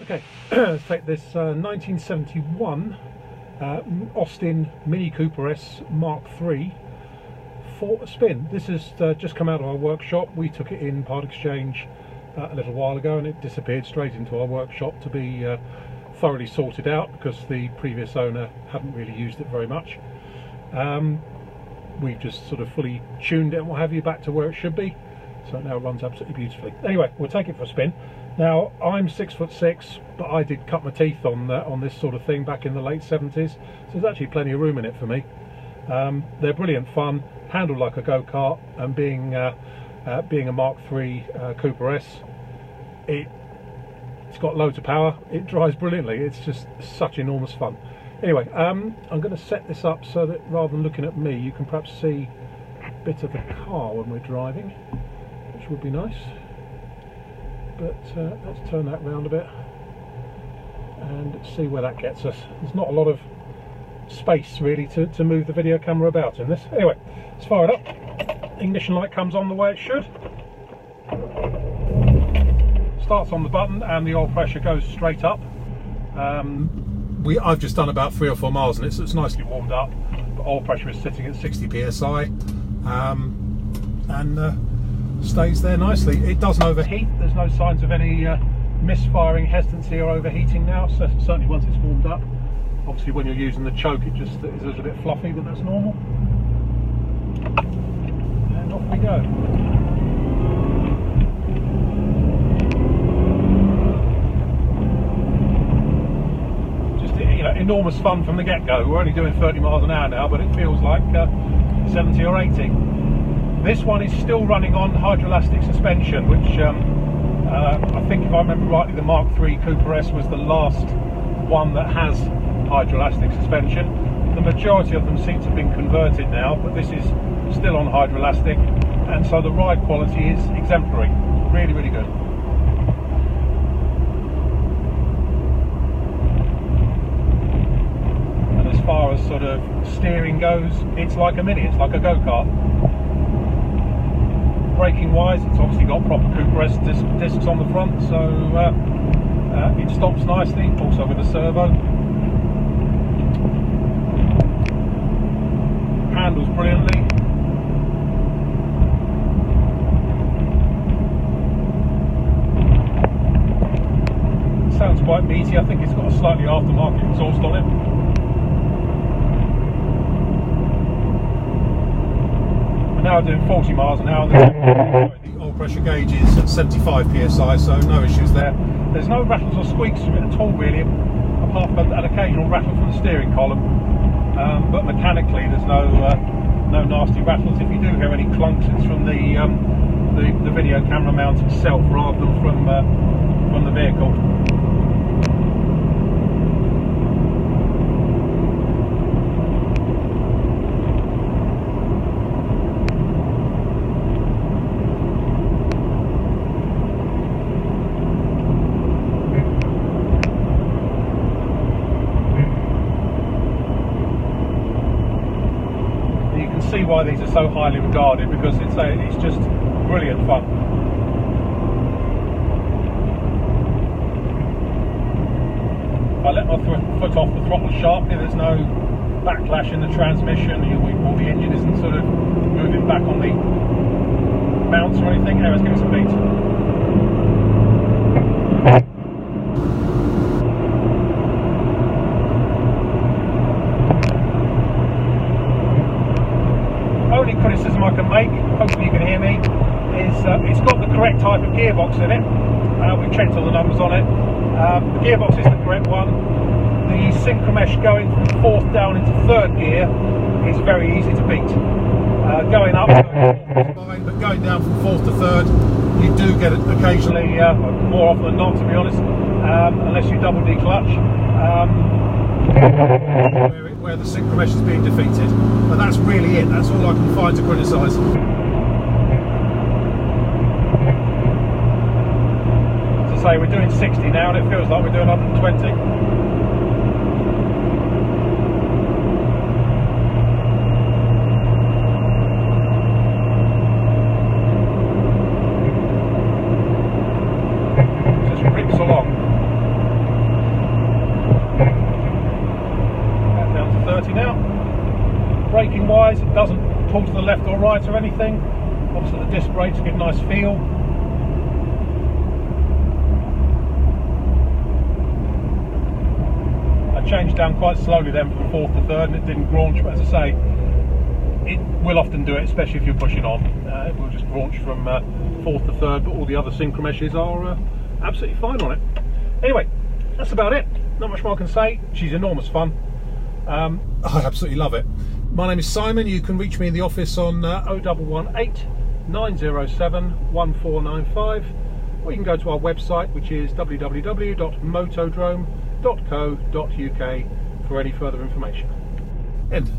Okay, let's take this 1971 Austin Mini Cooper S Mark III for a spin. This has just come out of our workshop. We took it in part exchange a little while ago, and it disappeared straight into our workshop to be thoroughly sorted out because the previous owner hadn't really used it very much. We've just sort of fully tuned it and what have you back to where it should be, so it now runs absolutely beautifully. Anyway, we'll take it for a spin. Now, I'm 6'6", but I did cut my teeth on this sort of thing back in the late 70s, so there's actually plenty of room in it for me. They're brilliant fun, handle like a go-kart, and being a Mark III Cooper S, it's got loads of power, it drives brilliantly, it's just such enormous fun. Anyway, I'm going to set this up so that rather than looking at me, you can perhaps see a bit of the car when we're driving, which would be nice. But let's turn that round a bit and see where that gets us. There's not a lot of space really to move the video camera about in this. Anyway, let's fire it up. Ignition light comes on the way it should. Starts on the button and the oil pressure goes straight up. I've just done about 3 or 4 miles in it, so it's nicely warmed up. The oil pressure is sitting at 60 psi. Stays there nicely. It doesn't overheat. There's no signs of any misfiring, hesitancy or overheating now, so certainly once it's warmed up. Obviously when you're using the choke it just is a little bit fluffy, but that's normal. And off we go. Just, you know, enormous fun from the get-go. We're only doing 30 miles an hour now, but it feels like 70 or 80. This one is still running on hydroelastic suspension, which I think, if I remember rightly, the Mark III Cooper S was the last one that has hydroelastic suspension. The majority of them seem to have been converted now, but this is still on hydroelastic, and so the ride quality is exemplary. Really, really good. And as far as sort of steering goes, it's like a Mini, it's like a go-kart. Braking wise, it's obviously got proper Cooper S discs on the front, so it stops nicely, also with a servo. Handles brilliantly. It sounds quite meaty. I think it's got a slightly aftermarket exhaust on it. Now doing 40 miles an hour. The oil pressure gauge is at 75 psi, so no issues there. There's no rattles or squeaks from it at all really, apart from an occasional rattle from the steering column. But mechanically there's no nasty rattles. If you do hear any clunks, it's from the video camera mount itself rather than from the vehicle. See why these are so highly regarded, because it's just brilliant fun. If I let my foot off the throttle sharply, there's no backlash in the transmission, or the engine isn't sort of moving back on the mounts or anything. Anyway, let's give it some beat. Only criticism I can make, hopefully you can hear me, is it's got the correct type of gearbox in it. We've checked all the numbers on it. The gearbox is the correct one. The synchromesh going from 4th down into 3rd gear is very easy to beat. Going up is fine, but going down from 4th to 3rd, you do get it occasionally, more often than not to be honest, unless you double declutch. Where the synchromesh is being defeated, but that's really it. That's all I can find to criticise. As I say, we're doing 60 now, and it feels like we're doing 120. Just rips along. right or anything. Obviously the disc brakes give a nice feel. I changed down quite slowly then from fourth to third and it didn't graunch, but as I say, it will often do it, especially if you're pushing on. It will just launch from fourth to third, but all the other synchro meshes are absolutely fine on it. Anyway, that's about it. Not much more I can say. She's enormous fun. I absolutely love it. My name is Simon. You can reach me in the office on 0118 907 1495, or you can go to our website, which is www.motodrome.co.uk for any further information. End.